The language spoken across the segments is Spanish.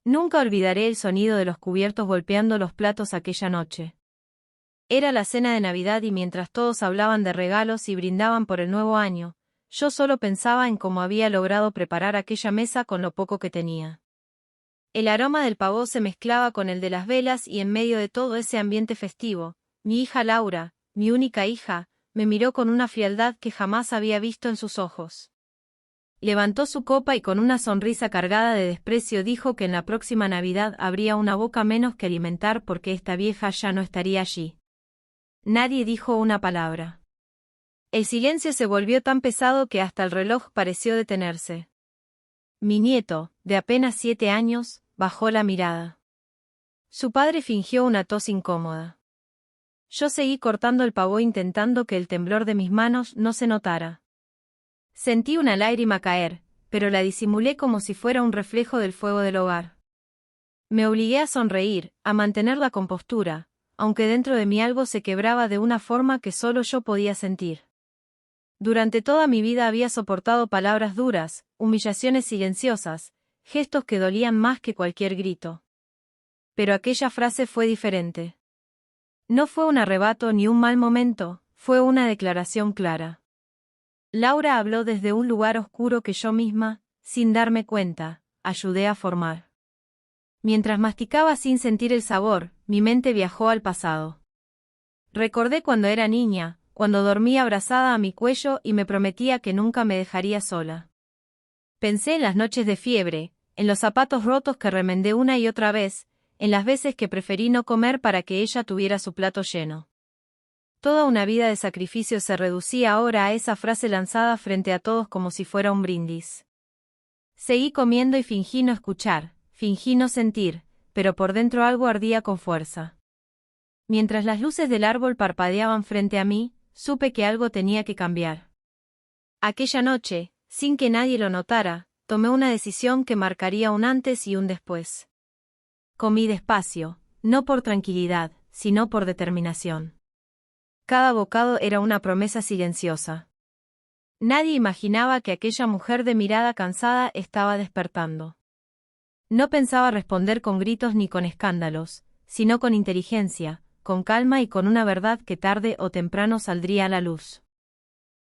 Nunca olvidaré el sonido de los cubiertos golpeando los platos aquella noche. Era la cena de Navidad y mientras todos hablaban de regalos y brindaban por el nuevo año, yo solo pensaba en cómo había logrado preparar aquella mesa con lo poco que tenía. El aroma del pavó se mezclaba con el de las velas y en medio de todo ese ambiente festivo, mi hija Laura, mi única hija, me miró con una frialdad que jamás había visto en sus ojos. Levantó su copa y con una sonrisa cargada de desprecio dijo que en la próxima Navidad habría una boca menos que alimentar porque esta vieja ya no estaría allí. Nadie dijo una palabra. El silencio se volvió tan pesado que hasta el reloj pareció detenerse. Mi nieto, de apenas 7 años, bajó la mirada. Su padre fingió una tos incómoda. Yo seguí cortando el pavó intentando que el temblor de mis manos no se notara. Sentí una lágrima caer, pero la disimulé como si fuera un reflejo del fuego del hogar. Me obligué a sonreír, a mantener la compostura, aunque dentro de mí algo se quebraba de una forma que solo yo podía sentir. Durante toda mi vida había soportado palabras duras, humillaciones silenciosas, gestos que dolían más que cualquier grito. Pero aquella frase fue diferente. No fue un arrebato ni un mal momento, fue una declaración clara. Laura habló desde un lugar oscuro que yo misma, sin darme cuenta, ayudé a formar. Mientras masticaba sin sentir el sabor, mi mente viajó al pasado. Recordé cuando era niña, cuando dormía abrazada a mi cuello y me prometía que nunca me dejaría sola. Pensé en las noches de fiebre, en los zapatos rotos que remendé una y otra vez, en las veces que preferí no comer para que ella tuviera su plato lleno. Toda una vida de sacrificio se reducía ahora a esa frase lanzada frente a todos como si fuera un brindis. Seguí comiendo y fingí no escuchar, fingí no sentir, pero por dentro algo ardía con fuerza. Mientras las luces del árbol parpadeaban frente a mí, supe que algo tenía que cambiar. Aquella noche, sin que nadie lo notara, tomé una decisión que marcaría un antes y un después. Comí despacio, no por tranquilidad, sino por determinación. Cada bocado era una promesa silenciosa. Nadie imaginaba que aquella mujer de mirada cansada estaba despertando. No pensaba responder con gritos ni con escándalos, sino con inteligencia, con calma y con una verdad que tarde o temprano saldría a la luz.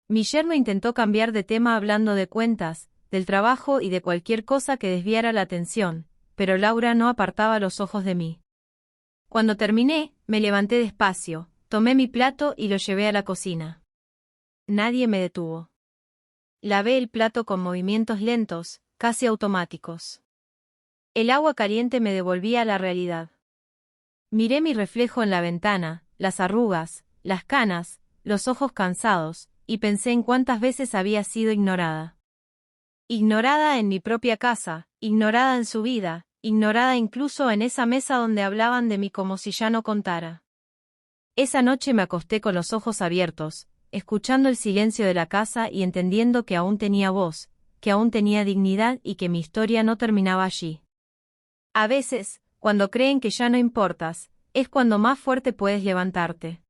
Mi yerno intentó cambiar de tema hablando de cuentas, del trabajo y de cualquier cosa que desviara la atención, pero Laura no apartaba los ojos de mí. Cuando terminé, me levanté despacio, tomé mi plato y lo llevé a la cocina. Nadie me detuvo. Lavé el plato con movimientos lentos, casi automáticos. El agua caliente me devolvía a la realidad. Miré mi reflejo en la ventana, las arrugas, las canas, los ojos cansados, y pensé en cuántas veces había sido ignorada. Ignorada en mi propia casa, ignorada en su vida, ignorada incluso en esa mesa donde hablaban de mí como si ya no contara. Esa noche me acosté con los ojos abiertos, escuchando el silencio de la casa y entendiendo que aún tenía voz, que aún tenía dignidad y que mi historia no terminaba allí. A veces, cuando creen que ya no importas, es cuando más fuerte puedes levantarte.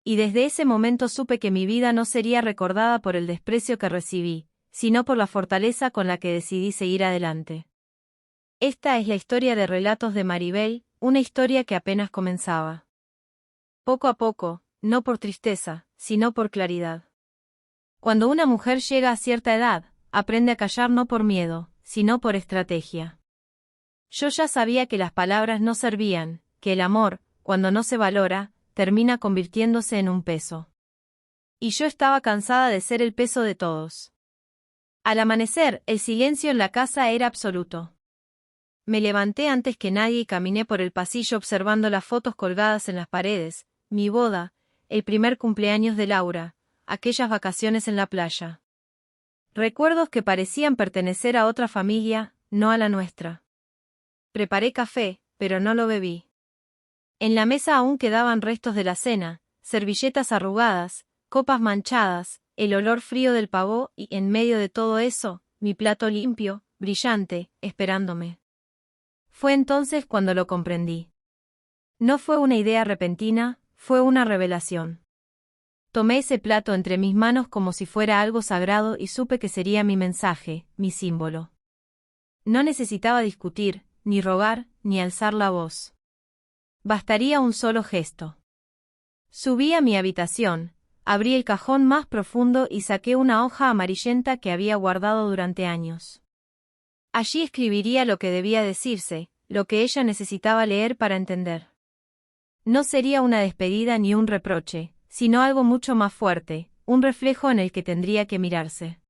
Y desde ese momento supe que mi vida no sería recordada por el desprecio que recibí, sino por la fortaleza con la que decidí seguir adelante. Esta es la historia de Relatos de Maribel, una historia que apenas comenzaba. Poco a poco, no por tristeza, sino por claridad. Cuando una mujer llega a cierta edad, aprende a callar no por miedo, sino por estrategia. Yo ya sabía que las palabras no servían, que el amor, cuando no se valora, termina convirtiéndose en un peso. Y yo estaba cansada de ser el peso de todos. Al amanecer, el silencio en la casa era absoluto. Me levanté antes que nadie y caminé por el pasillo observando las fotos colgadas en las paredes, mi boda, el primer cumpleaños de Laura, aquellas vacaciones en la playa. Recuerdos que parecían pertenecer a otra familia, no a la nuestra. Preparé café, pero no lo bebí. En la mesa aún quedaban restos de la cena, servilletas arrugadas, copas manchadas, el olor frío del pavó y, en medio de todo eso, mi plato limpio, brillante, esperándome. Fue entonces cuando lo comprendí. No fue una idea repentina, fue una revelación. Tomé ese plato entre mis manos como si fuera algo sagrado y supe que sería mi mensaje, mi símbolo. No necesitaba discutir, ni rogar, ni alzar la voz. Bastaría un solo gesto. Subí a mi habitación, abrí el cajón más profundo y saqué una hoja amarillenta que había guardado durante años. Allí escribiría lo que debía decirse, lo que ella necesitaba leer para entender. No sería una despedida ni un reproche, sino algo mucho más fuerte, un reflejo en el que tendría que mirarse.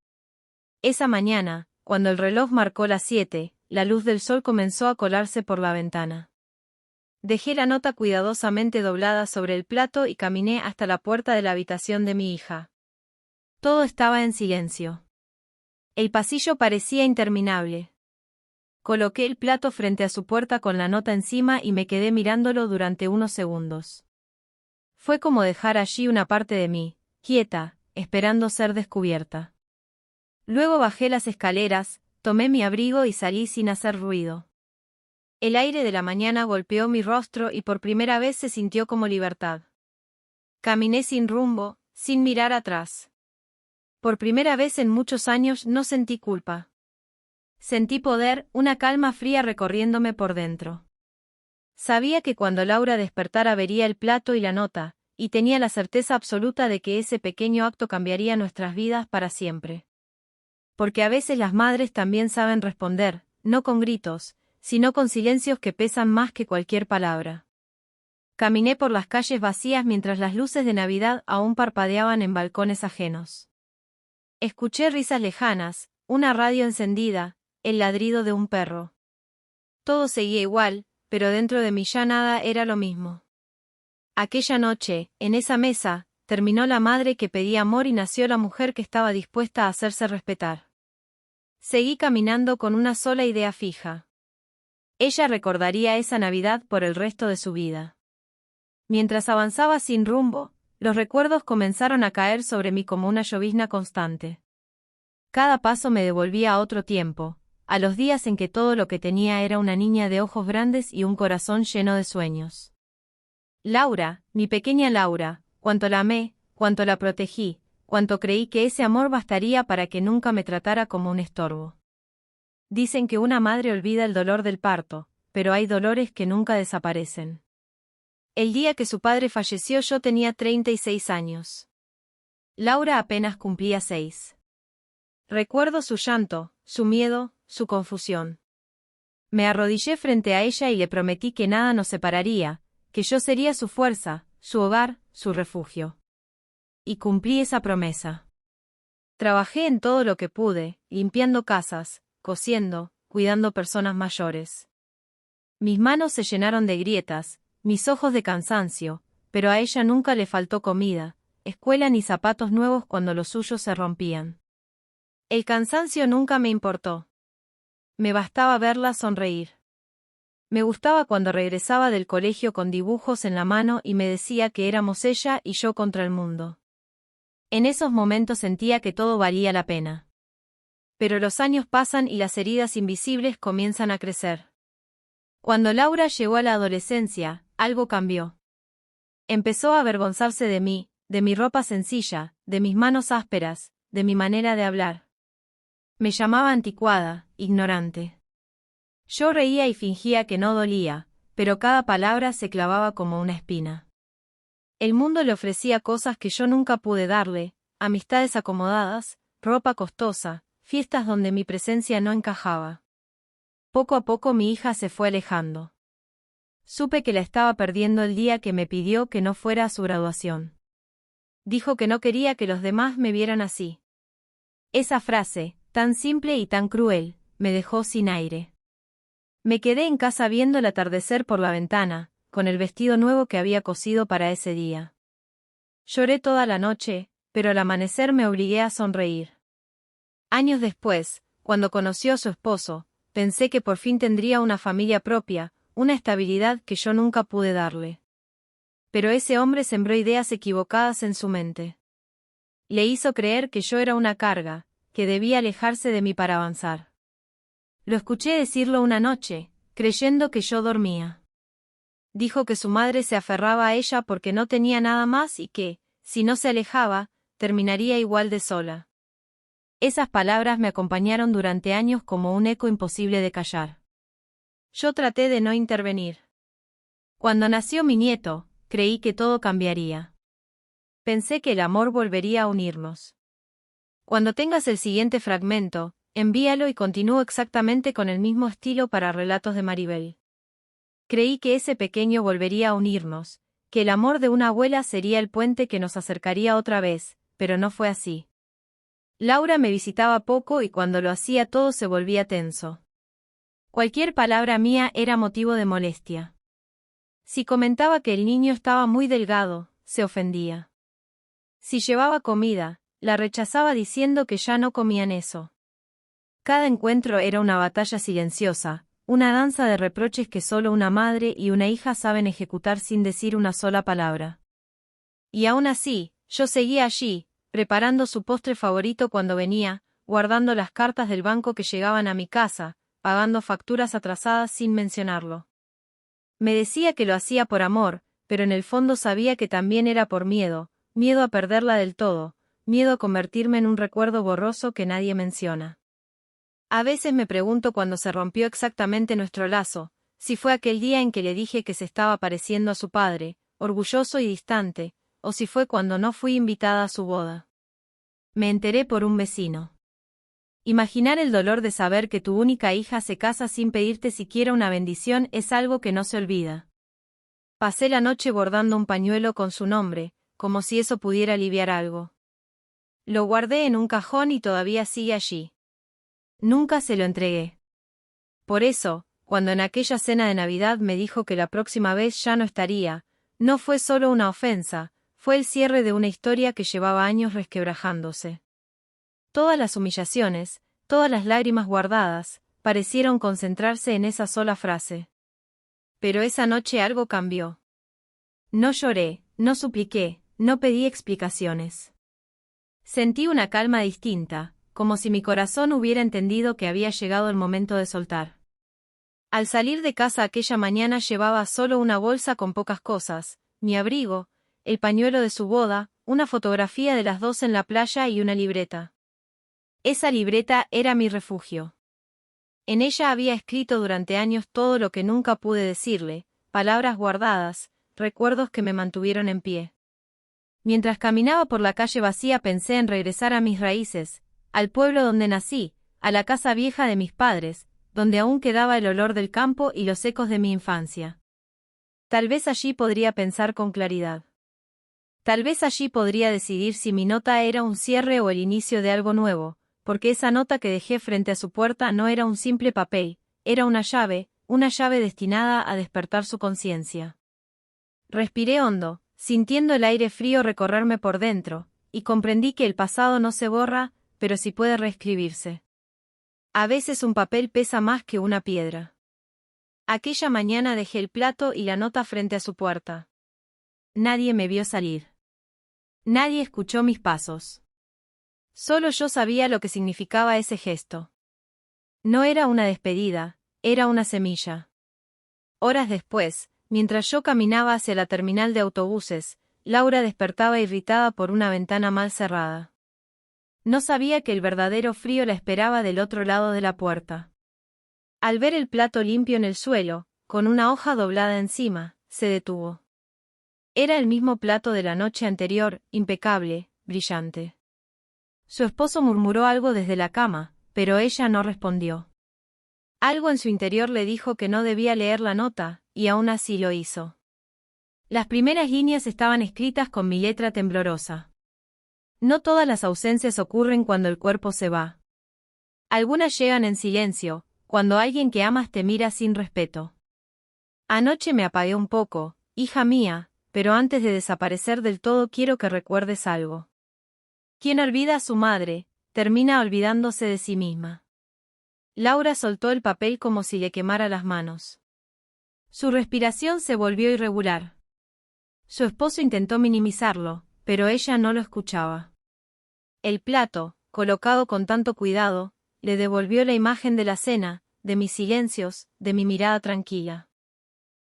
Esa mañana, cuando el reloj marcó las 7, la luz del sol comenzó a colarse por la ventana. Dejé la nota cuidadosamente doblada sobre el plato y caminé hasta la puerta de la habitación de mi hija. Todo estaba en silencio. El pasillo parecía interminable. Coloqué el plato frente a su puerta con la nota encima y me quedé mirándolo durante unos segundos. Fue como dejar allí una parte de mí, quieta, esperando ser descubierta. Luego bajé las escaleras, tomé mi abrigo y salí sin hacer ruido. El aire de la mañana golpeó mi rostro y por primera vez se sintió como libertad. Caminé sin rumbo, sin mirar atrás. Por primera vez en muchos años no sentí culpa. Sentí poder, una calma fría recorriéndome por dentro. Sabía que cuando Laura despertara vería el plato y la nota, y tenía la certeza absoluta de que ese pequeño acto cambiaría nuestras vidas para siempre. Porque a veces las madres también saben responder, no con gritos, sino con silencios que pesan más que cualquier palabra. Caminé por las calles vacías mientras las luces de Navidad aún parpadeaban en balcones ajenos. Escuché risas lejanas, una radio encendida, el ladrido de un perro. Todo seguía igual, pero dentro de mí ya nada era lo mismo. Aquella noche, en esa mesa, terminó la madre que pedía amor y nació la mujer que estaba dispuesta a hacerse respetar. Seguí caminando con una sola idea fija. Ella recordaría esa Navidad por el resto de su vida. Mientras avanzaba sin rumbo, los recuerdos comenzaron a caer sobre mí como una llovizna constante. Cada paso me devolvía a otro tiempo, a los días en que todo lo que tenía era una niña de ojos grandes y un corazón lleno de sueños. Laura, mi pequeña Laura, cuánto la amé, cuánto la protegí, cuánto creí que ese amor bastaría para que nunca me tratara como un estorbo. Dicen que una madre olvida el dolor del parto, pero hay dolores que nunca desaparecen. El día que su padre falleció yo tenía 36 años. Laura apenas cumplía 6. Recuerdo su llanto, su miedo, su confusión. Me arrodillé frente a ella y le prometí que nada nos separaría, que yo sería su fuerza, su hogar, su refugio. Y cumplí esa promesa. Trabajé en todo lo que pude, limpiando casas, cosiendo, cuidando personas mayores. Mis manos se llenaron de grietas, mis ojos de cansancio, pero a ella nunca le faltó comida, escuela ni zapatos nuevos cuando los suyos se rompían. El cansancio nunca me importó. Me bastaba verla sonreír. Me gustaba cuando regresaba del colegio con dibujos en la mano y me decía que éramos ella y yo contra el mundo. En esos momentos sentía que todo valía la pena. Pero los años pasan y las heridas invisibles comienzan a crecer. Cuando Laura llegó a la adolescencia, algo cambió. Empezó a avergonzarse de mí, de mi ropa sencilla, de mis manos ásperas, de mi manera de hablar. Me llamaba anticuada, ignorante. Yo reía y fingía que no dolía, pero cada palabra se clavaba como una espina. El mundo le ofrecía cosas que yo nunca pude darle, amistades acomodadas, ropa costosa, fiestas donde mi presencia no encajaba. Poco a poco mi hija se fue alejando. Supe que la estaba perdiendo el día que me pidió que no fuera a su graduación. Dijo que no quería que los demás me vieran así. Esa frase, tan simple y tan cruel, me dejó sin aire. Me quedé en casa viendo el atardecer por la ventana, con el vestido nuevo que había cosido para ese día. Lloré toda la noche, pero al amanecer me obligué a sonreír. Años después, cuando conoció a su esposo, pensé que por fin tendría una familia propia, una estabilidad que yo nunca pude darle. Pero ese hombre sembró ideas equivocadas en su mente. Le hizo creer que yo era una carga, que debía alejarse de mí para avanzar. Lo escuché decirlo una noche, creyendo que yo dormía. Dijo que su madre se aferraba a ella porque no tenía nada más y que, si no se alejaba, terminaría igual de sola. Esas palabras me acompañaron durante años como un eco imposible de callar. Yo traté de no intervenir. Cuando nació mi nieto, creí que todo cambiaría. Pensé que el amor volvería a unirnos. Cuando tengas el siguiente fragmento, envíalo y continúo exactamente con el mismo estilo para relatos de Maribel. Creí que ese pequeño volvería a unirnos, que el amor de una abuela sería el puente que nos acercaría otra vez, pero no fue así. Laura me visitaba poco y cuando lo hacía todo se volvía tenso. Cualquier palabra mía era motivo de molestia. Si comentaba que el niño estaba muy delgado, se ofendía. Si llevaba comida, la rechazaba diciendo que ya no comían eso. Cada encuentro era una batalla silenciosa, una danza de reproches que solo una madre y una hija saben ejecutar sin decir una sola palabra. Y aún así, yo seguía allí, preparando su postre favorito cuando venía, guardando las cartas del banco que llegaban a mi casa, pagando facturas atrasadas sin mencionarlo. Me decía que lo hacía por amor, pero en el fondo sabía que también era por miedo, miedo a perderla del todo, miedo a convertirme en un recuerdo borroso que nadie menciona. A veces me pregunto cuándo se rompió exactamente nuestro lazo, si fue aquel día en que le dije que se estaba pareciendo a su padre, orgulloso y distante, o si fue cuando no fui invitada a su boda. Me enteré por un vecino. Imaginar el dolor de saber que tu única hija se casa sin pedirte siquiera una bendición es algo que no se olvida. Pasé la noche bordando un pañuelo con su nombre, como si eso pudiera aliviar algo. Lo guardé en un cajón y todavía sigue allí. Nunca se lo entregué. Por eso, cuando en aquella cena de Navidad me dijo que la próxima vez ya no estaría, no fue solo una ofensa, fue el cierre de una historia que llevaba años resquebrajándose. Todas las humillaciones, todas las lágrimas guardadas, parecieron concentrarse en esa sola frase. Pero esa noche algo cambió. No lloré, no supliqué, no pedí explicaciones. Sentí una calma distinta, como si mi corazón hubiera entendido que había llegado el momento de soltar. Al salir de casa aquella mañana llevaba solo una bolsa con pocas cosas, mi abrigo, el pañuelo de su boda, una fotografía de las dos en la playa y una libreta. Esa libreta era mi refugio. En ella había escrito durante años todo lo que nunca pude decirle, palabras guardadas, recuerdos que me mantuvieron en pie. Mientras caminaba por la calle vacía pensé en regresar a mis raíces, al pueblo donde nací, a la casa vieja de mis padres, donde aún quedaba el olor del campo y los ecos de mi infancia. Tal vez allí podría pensar con claridad. Tal vez allí podría decidir si mi nota era un cierre o el inicio de algo nuevo, porque esa nota que dejé frente a su puerta no era un simple papel, era una llave destinada a despertar su conciencia. Respiré hondo, sintiendo el aire frío recorrerme por dentro, y comprendí que el pasado no se borra, pero sí puede reescribirse. A veces un papel pesa más que una piedra. Aquella mañana dejé el plato y la nota frente a su puerta. Nadie me vio salir. Nadie escuchó mis pasos. Solo yo sabía lo que significaba ese gesto. No era una despedida, era una semilla. Horas después, mientras yo caminaba hacia la terminal de autobuses, Laura despertaba irritada por una ventana mal cerrada. No sabía que el verdadero frío la esperaba del otro lado de la puerta. Al ver el plato limpio en el suelo, con una hoja doblada encima, se detuvo. Era el mismo plato de la noche anterior, impecable, brillante. Su esposo murmuró algo desde la cama, pero ella no respondió. Algo en su interior le dijo que no debía leer la nota, y aún así lo hizo. Las primeras líneas estaban escritas con mi letra temblorosa. No todas las ausencias ocurren cuando el cuerpo se va. Algunas llegan en silencio, cuando alguien que amas te mira sin respeto. Anoche me apagué un poco, hija mía, pero antes de desaparecer del todo quiero que recuerdes algo. Quien olvida a su madre, termina olvidándose de sí misma. Laura soltó el papel como si le quemara las manos. Su respiración se volvió irregular. Su esposo intentó minimizarlo, pero ella no lo escuchaba. El plato, colocado con tanto cuidado, le devolvió la imagen de la cena, de mis silencios, de mi mirada tranquila.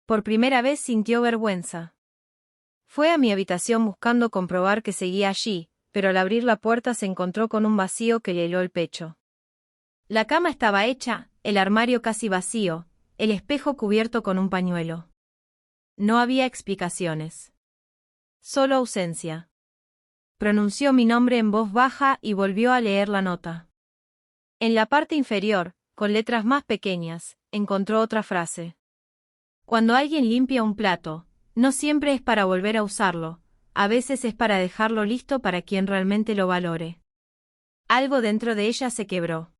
Por primera vez sintió vergüenza. Fue a mi habitación buscando comprobar que seguía allí, pero al abrir la puerta se encontró con un vacío que le heló el pecho. La cama estaba hecha, el armario casi vacío, el espejo cubierto con un pañuelo. No había explicaciones. Solo ausencia. Pronunció mi nombre en voz baja y volvió a leer la nota. En la parte inferior, con letras más pequeñas, encontró otra frase. Cuando alguien limpia un plato, no siempre es para volver a usarlo, a veces es para dejarlo listo para quien realmente lo valore. Algo dentro de ella se quebró.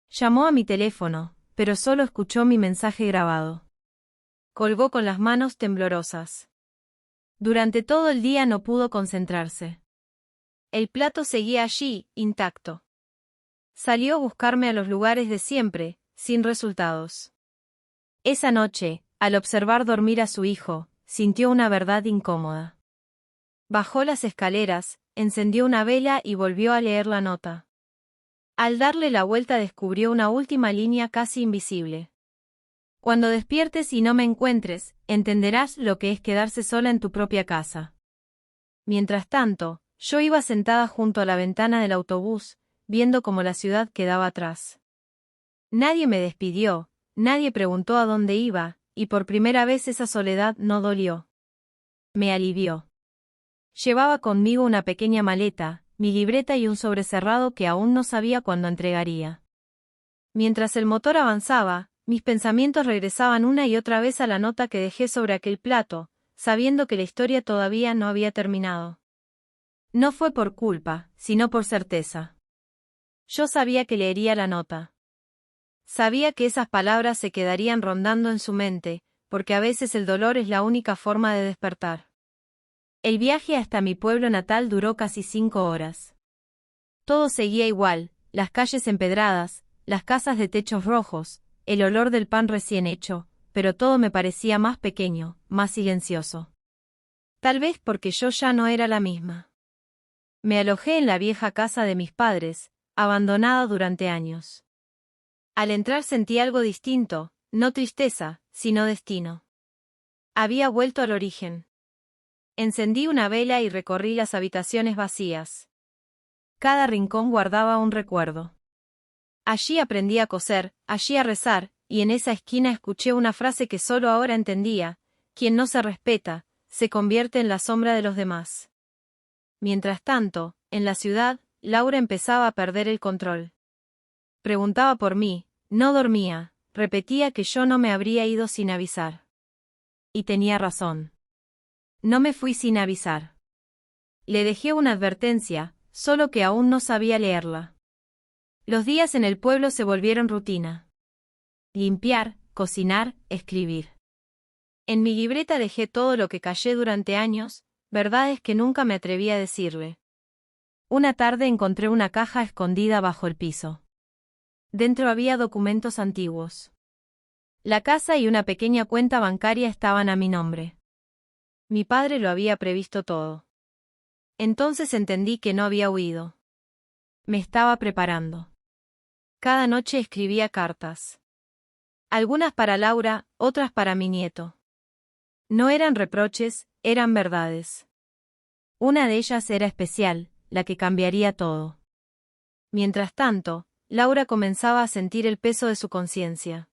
Llamó a mi teléfono, pero solo escuchó mi mensaje grabado. Colgó con las manos temblorosas. Durante todo el día no pudo concentrarse. El plato seguía allí, intacto. Salió a buscarme a los lugares de siempre, sin resultados. Esa noche, al observar dormir a su hijo, sintió una verdad incómoda. Bajó las escaleras, encendió una vela y volvió a leer la nota. Al darle la vuelta descubrió una última línea casi invisible. Cuando despiertes y no me encuentres, entenderás lo que es quedarse sola en tu propia casa. Mientras tanto, yo iba sentada junto a la ventana del autobús, viendo cómo la ciudad quedaba atrás. Nadie me despidió, nadie preguntó a dónde iba, y por primera vez esa soledad no dolió. Me alivió. Llevaba conmigo una pequeña maleta, mi libreta y un sobrecerrado que aún no sabía cuándo entregaría. Mientras el motor avanzaba, mis pensamientos regresaban una y otra vez a la nota que dejé sobre aquel plato, sabiendo que la historia todavía no había terminado. No fue por culpa, sino por certeza. Yo sabía que leería la nota. Sabía que esas palabras se quedarían rondando en su mente, porque a veces el dolor es la única forma de despertar. El viaje hasta mi pueblo natal duró casi 5 horas. Todo seguía igual, las calles empedradas, las casas de techos rojos, el olor del pan recién hecho, pero todo me parecía más pequeño, más silencioso. Tal vez porque yo ya no era la misma. Me alojé en la vieja casa de mis padres, abandonada durante años. Al entrar sentí algo distinto, no tristeza, sino destino. Había vuelto al origen. Encendí una vela y recorrí las habitaciones vacías. Cada rincón guardaba un recuerdo. Allí aprendí a coser, allí a rezar, y en esa esquina escuché una frase que solo ahora entendía: quien no se respeta, se convierte en la sombra de los demás. Mientras tanto, en la ciudad, Laura empezaba a perder el control. Preguntaba por mí, no dormía, repetía que yo no me habría ido sin avisar. Y tenía razón. No me fui sin avisar. Le dejé una advertencia, solo que aún no sabía leerla. Los días en el pueblo se volvieron rutina. Limpiar, cocinar, escribir. En mi libreta dejé todo lo que callé durante años, verdades que nunca me atreví a decirle. Una tarde encontré una caja escondida bajo el piso. Dentro había documentos antiguos. La casa y una pequeña cuenta bancaria estaban a mi nombre. Mi padre lo había previsto todo. Entonces entendí que no había huido. Me estaba preparando. Cada noche escribía cartas. Algunas para Laura, otras para mi nieto. No eran reproches, eran verdades. Una de ellas era especial, la que cambiaría todo. Mientras tanto, Laura comenzaba a sentir el peso de su conciencia.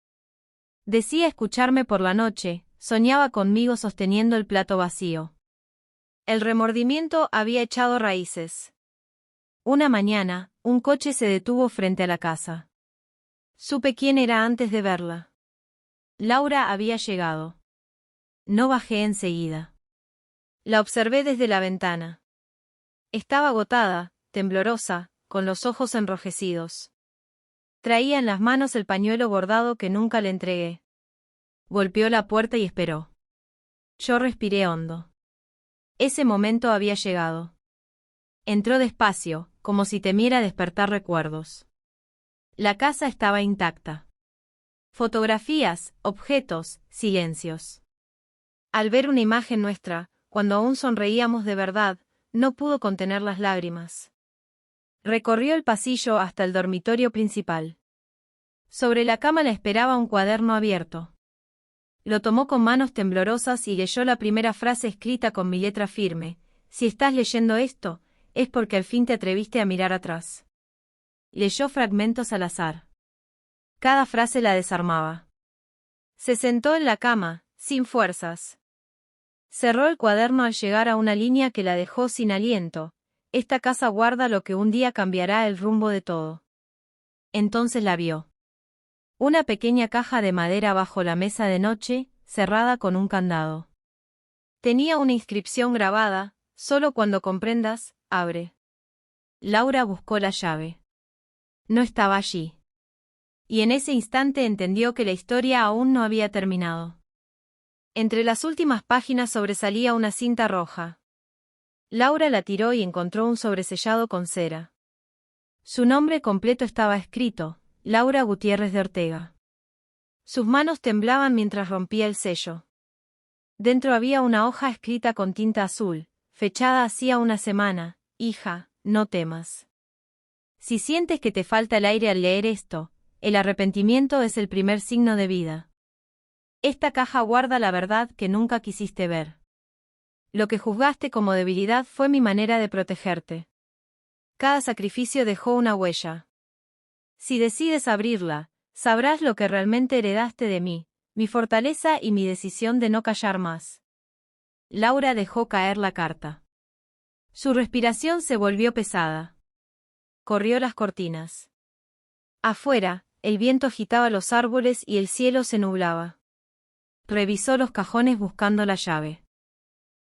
Decía escucharme por la noche, soñaba conmigo sosteniendo el plato vacío. El remordimiento había echado raíces. Una mañana, un coche se detuvo frente a la casa. Supe quién era antes de verla. Laura había llegado. No bajé enseguida. La observé desde la ventana. Estaba agotada, temblorosa, con los ojos enrojecidos. Traía en las manos el pañuelo bordado que nunca le entregué. Golpeó la puerta y esperó. Yo respiré hondo. Ese momento había llegado. Entró despacio, como si temiera despertar recuerdos. La casa estaba intacta. Fotografías, objetos, silencios. Al ver una imagen nuestra, cuando aún sonreíamos de verdad, no pudo contener las lágrimas. Recorrió el pasillo hasta el dormitorio principal. Sobre la cama la esperaba un cuaderno abierto. Lo tomó con manos temblorosas y leyó la primera frase escrita con mi letra firme: si estás leyendo esto, es porque al fin te atreviste a mirar atrás. Leyó fragmentos al azar. Cada frase la desarmaba. Se sentó en la cama, sin fuerzas. Cerró el cuaderno al llegar a una línea que la dejó sin aliento. Esta casa guarda lo que un día cambiará el rumbo de todo. Entonces la vio. Una pequeña caja de madera bajo la mesa de noche, cerrada con un candado. Tenía una inscripción grabada: solo cuando comprendas, abre. Laura buscó la llave. No estaba allí. Y en ese instante entendió que la historia aún no había terminado. Entre las últimas páginas sobresalía una cinta roja. Laura la tiró y encontró un sobresellado con cera. Su nombre completo estaba escrito: Laura Gutiérrez de Ortega. Sus manos temblaban mientras rompía el sello. Dentro había una hoja escrita con tinta azul, fechada hacía una semana: hija, no temas. Si sientes que te falta el aire al leer esto, el arrepentimiento es el primer signo de vida. Esta caja guarda la verdad que nunca quisiste ver. Lo que juzgaste como debilidad fue mi manera de protegerte. Cada sacrificio dejó una huella. Si decides abrirla, sabrás lo que realmente heredaste de mí, mi fortaleza y mi decisión de no callar más. Laura dejó caer la carta. Su respiración se volvió pesada. Corrió las cortinas. Afuera, el viento agitaba los árboles y el cielo se nublaba. Revisó los cajones buscando la llave.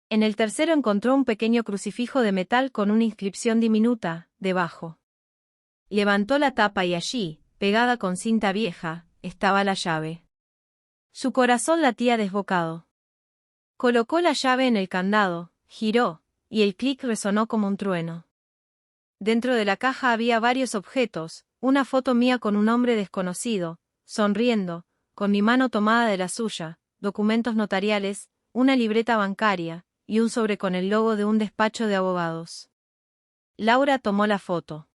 En el tercero encontró un pequeño crucifijo de metal con una inscripción diminuta, debajo. Levantó la tapa y allí, pegada con cinta vieja, estaba la llave. Su corazón latía desbocado. Colocó la llave en el candado, giró, y el clic resonó como un trueno. Dentro de la caja había varios objetos: una foto mía con un hombre desconocido, sonriendo, con mi mano tomada de la suya, documentos notariales, una libreta bancaria, y un sobre con el logo de un despacho de abogados. Laura tomó la foto.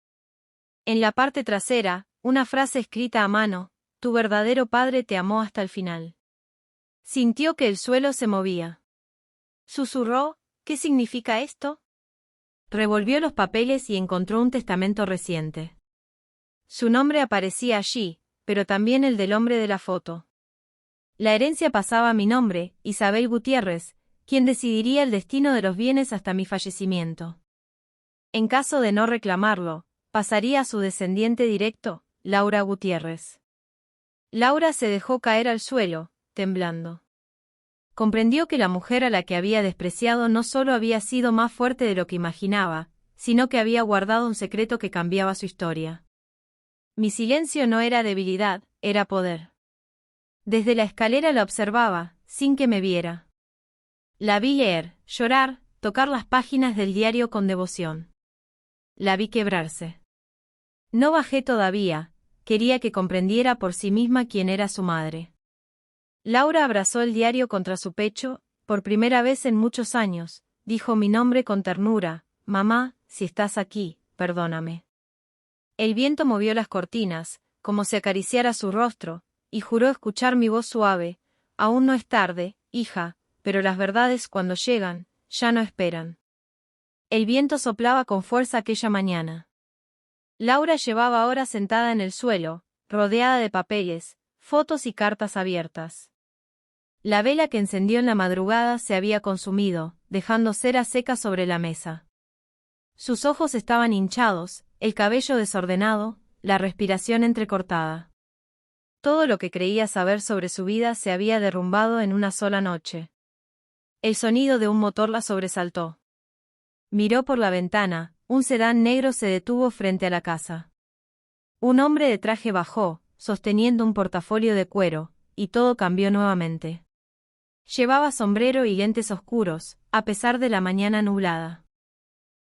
En la parte trasera, una frase escrita a mano: tu verdadero padre te amó hasta el final. Sintió que el suelo se movía. Susurró: ¿qué significa esto? Revolvió los papeles y encontró un testamento reciente. Su nombre aparecía allí, pero también el del hombre de la foto. La herencia pasaba a mi nombre, Isabel Gutiérrez, quien decidiría el destino de los bienes hasta mi fallecimiento. En caso de no reclamarlo, pasaría a su descendiente directo, Laura Gutiérrez. Laura se dejó caer al suelo, temblando. Comprendió que la mujer a la que había despreciado no solo había sido más fuerte de lo que imaginaba, sino que había guardado un secreto que cambiaba su historia. Mi silencio no era debilidad, era poder. Desde la escalera la observaba, sin que me viera. La vi leer, llorar, tocar las páginas del diario con devoción. La vi quebrarse. No bajé todavía, quería que comprendiera por sí misma quién era su madre. Laura abrazó el diario contra su pecho. Por primera vez en muchos años, dijo mi nombre con ternura: mamá, si estás aquí, perdóname. El viento movió las cortinas, como si acariciara su rostro, y juró escuchar mi voz suave: aún no es tarde, hija, pero las verdades cuando llegan, ya no esperan. El viento soplaba con fuerza aquella mañana. Laura llevaba horas sentada en el suelo, rodeada de papeles, fotos y cartas abiertas. La vela que encendió en la madrugada se había consumido, dejando cera seca sobre la mesa. Sus ojos estaban hinchados, el cabello desordenado, la respiración entrecortada. Todo lo que creía saber sobre su vida se había derrumbado en una sola noche. El sonido de un motor la sobresaltó. Miró por la ventana, un sedán negro se detuvo frente a la casa. Un hombre de traje bajó, sosteniendo un portafolio de cuero, y todo cambió nuevamente. Llevaba sombrero y lentes oscuros, a pesar de la mañana nublada.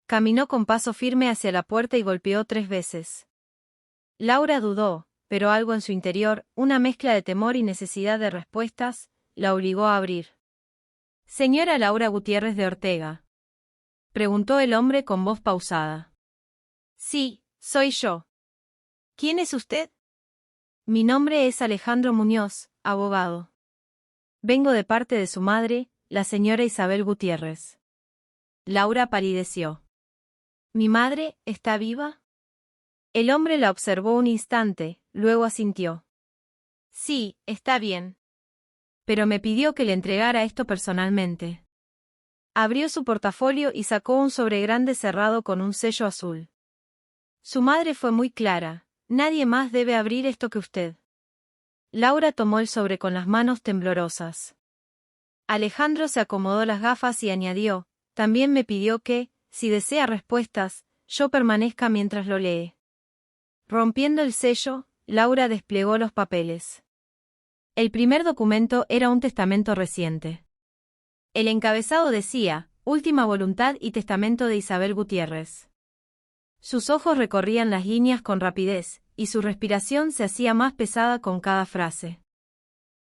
Caminó con paso firme hacia la puerta y golpeó 3 veces. Laura dudó, pero algo en su interior, una mezcla de temor y necesidad de respuestas, la obligó a abrir. «¿Señora Laura Gutiérrez de Ortega?», preguntó el hombre con voz pausada. «Sí, soy yo». «¿Quién es usted?». «Mi nombre es Alejandro Muñoz, abogado. Vengo de parte de su madre, la señora Isabel Gutiérrez». Laura palideció. «¿Mi madre está viva?». El hombre la observó un instante, luego asintió. «Sí, está bien. Pero me pidió que le entregara esto personalmente. Abrió su portafolio y sacó un sobre grande cerrado con un sello azul. Su madre fue muy clara: nadie más debe abrir esto que usted. Laura tomó el sobre con las manos temblorosas. Alejandro se acomodó las gafas y añadió: también me pidió que, si desea respuestas, yo permanezca mientras lo lee. Rompiendo el sello, Laura desplegó los papeles. El primer documento era un testamento reciente. El encabezado decía: última voluntad y testamento de Isabel Gutiérrez. Sus ojos recorrían las líneas con rapidez, y su respiración se hacía más pesada con cada frase.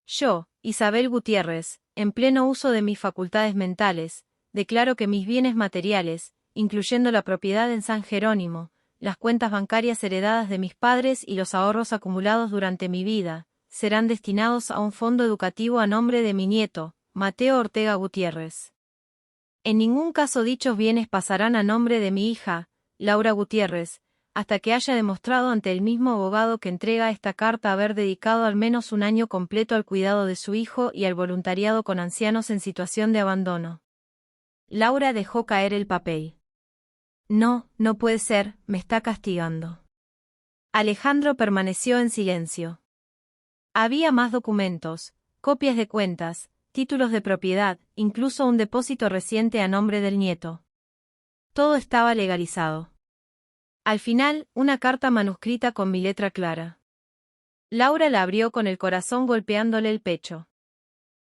Yo, Isabel Gutiérrez, en pleno uso de mis facultades mentales, declaro que mis bienes materiales, incluyendo la propiedad en San Jerónimo, las cuentas bancarias heredadas de mis padres y los ahorros acumulados durante mi vida, serán destinados a un fondo educativo a nombre de mi nieto, Mateo Ortega Gutiérrez. En ningún caso dichos bienes pasarán a nombre de mi hija, Laura Gutiérrez, hasta que haya demostrado ante el mismo abogado que entrega esta carta haber dedicado al menos un año completo al cuidado de su hijo y al voluntariado con ancianos en situación de abandono. Laura dejó caer el papel. No, no puede ser, me está castigando. Alejandro permaneció en silencio. Había más documentos, copias de cuentas, títulos de propiedad, incluso un depósito reciente a nombre del nieto. Todo estaba legalizado. Al final, una carta manuscrita con mi letra clara. Laura la abrió con el corazón golpeándole el pecho.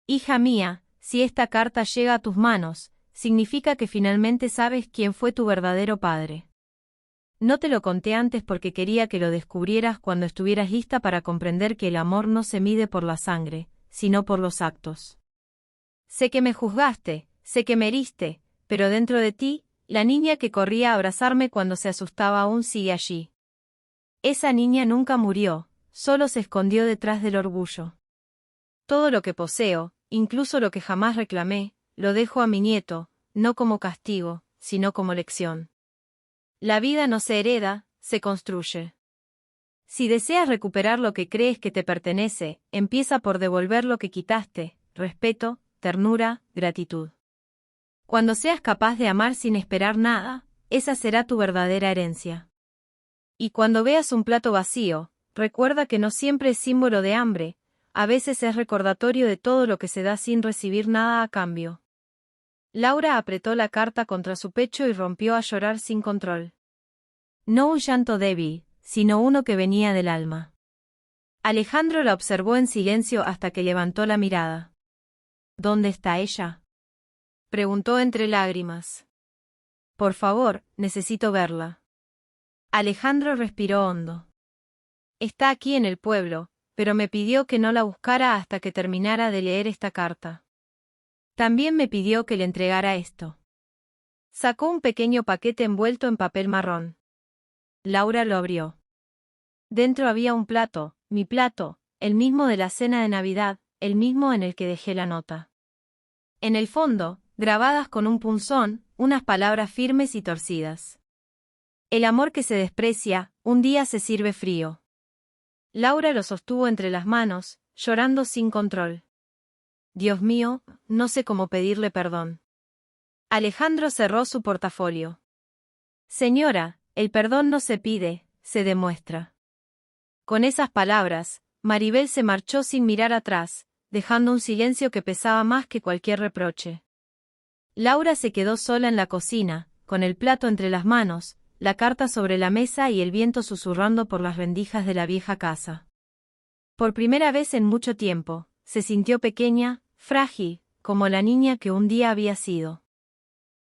Hija mía, si esta carta llega a tus manos, significa que finalmente sabes quién fue tu verdadero padre. No te lo conté antes porque quería que lo descubrieras cuando estuvieras lista para comprender que el amor no se mide por la sangre, sino por los actos. Sé que me juzgaste, sé que me heriste, pero dentro de ti, la niña que corría a abrazarme cuando se asustaba aún sigue allí. Esa niña nunca murió, solo se escondió detrás del orgullo. Todo lo que poseo, incluso lo que jamás reclamé, lo dejo a mi nieto, no como castigo, sino como lección. La vida no se hereda, se construye. Si deseas recuperar lo que crees que te pertenece, empieza por devolver lo que quitaste: respeto, ternura, gratitud. Cuando seas capaz de amar sin esperar nada, esa será tu verdadera herencia. Y cuando veas un plato vacío, recuerda que no siempre es símbolo de hambre, a veces es recordatorio de todo lo que se da sin recibir nada a cambio. Laura apretó la carta contra su pecho y rompió a llorar sin control. No un llanto débil, sino uno que venía del alma. Alejandro la observó en silencio hasta que levantó la mirada. ¿Dónde está ella?, preguntó entre lágrimas. Por favor, necesito verla. Alejandro respiró hondo. Está aquí en el pueblo, pero me pidió que no la buscara hasta que terminara de leer esta carta. También me pidió que le entregara esto. Sacó un pequeño paquete envuelto en papel marrón. Laura lo abrió. Dentro había un plato, mi plato, el mismo de la cena de Navidad, el mismo en el que dejé la nota. En el fondo, grabadas con un punzón, unas palabras firmes y torcidas. El amor que se desprecia, un día se sirve frío. Laura lo sostuvo entre las manos, llorando sin control. Dios mío, no sé cómo pedirle perdón. Alejandro cerró su portafolio. Señora, el perdón no se pide, se demuestra. Con esas palabras, Maribel se marchó sin mirar atrás, dejando un silencio que pesaba más que cualquier reproche. Laura se quedó sola en la cocina, con el plato entre las manos, la carta sobre la mesa y el viento susurrando por las rendijas de la vieja casa. Por primera vez en mucho tiempo, se sintió pequeña, frágil, como la niña que un día había sido.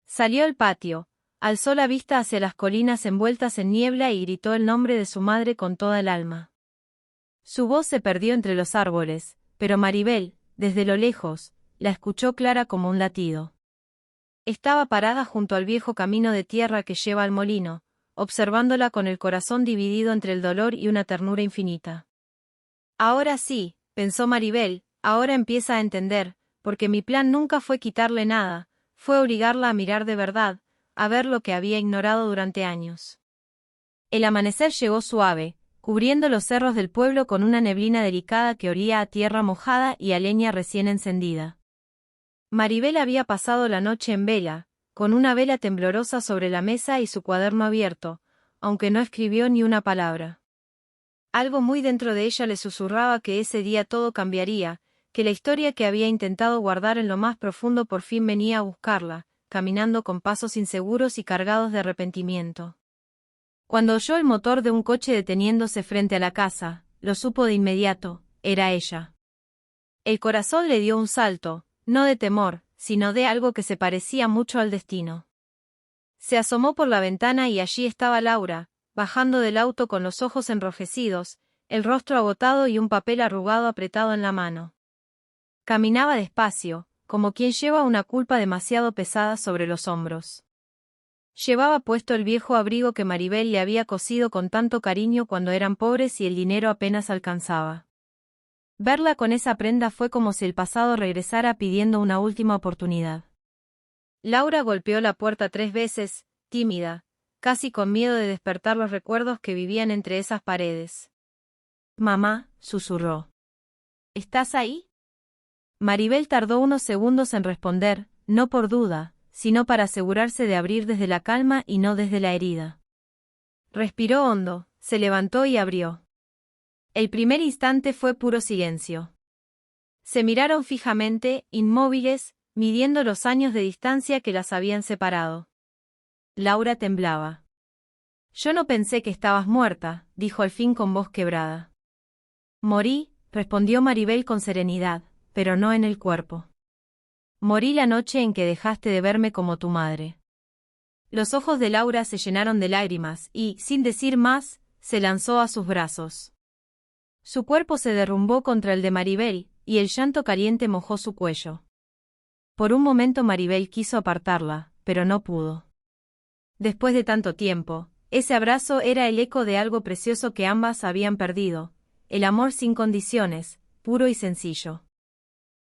Salió al patio, alzó la vista hacia las colinas envueltas en niebla y gritó el nombre de su madre con toda el alma. Su voz se perdió entre los árboles, pero Maribel, desde lo lejos, la escuchó clara como un latido. Estaba parada junto al viejo camino de tierra que lleva al molino, observándola con el corazón dividido entre el dolor y una ternura infinita. Ahora sí, pensó Maribel, ahora empieza a entender, porque mi plan nunca fue quitarle nada, fue obligarla a mirar de verdad, a ver lo que había ignorado durante años. El amanecer llegó suave, cubriendo los cerros del pueblo con una neblina delicada que olía a tierra mojada y a leña recién encendida. Maribel había pasado la noche en vela, con una vela temblorosa sobre la mesa y su cuaderno abierto, aunque no escribió ni una palabra. Algo muy dentro de ella le susurraba que ese día todo cambiaría, que la historia que había intentado guardar en lo más profundo por fin venía a buscarla, caminando con pasos inseguros y cargados de arrepentimiento. Cuando oyó el motor de un coche deteniéndose frente a la casa, lo supo de inmediato, era ella. El corazón le dio un salto, no de temor, sino de algo que se parecía mucho al destino. Se asomó por la ventana y allí estaba Laura, bajando del auto con los ojos enrojecidos, el rostro agotado y un papel arrugado apretado en la mano. Caminaba despacio, como quien lleva una culpa demasiado pesada sobre los hombros. Llevaba puesto el viejo abrigo que Maribel le había cosido con tanto cariño cuando eran pobres y el dinero apenas alcanzaba. Verla con esa prenda fue como si el pasado regresara pidiendo una última oportunidad. Laura golpeó la puerta 3 veces, tímida, casi con miedo de despertar los recuerdos que vivían entre esas paredes. «Mamá», susurró. «¿Estás ahí?» Maribel tardó unos segundos en responder, no por duda, sino para asegurarse de abrir desde la calma y no desde la herida. Respiró hondo, se levantó y abrió. El primer instante fue puro silencio. Se miraron fijamente, inmóviles, midiendo los años de distancia que las habían separado. Laura temblaba. «Yo no pensé que estabas muerta», dijo al fin con voz quebrada. «Morí», respondió Maribel con serenidad, «pero no en el cuerpo. Morí la noche en que dejaste de verme como tu madre». Los ojos de Laura se llenaron de lágrimas y, sin decir más, se lanzó a sus brazos. Su cuerpo se derrumbó contra el de Maribel, y el llanto caliente mojó su cuello. Por un momento Maribel quiso apartarla, pero no pudo. Después de tanto tiempo, ese abrazo era el eco de algo precioso que ambas habían perdido, el amor sin condiciones, puro y sencillo.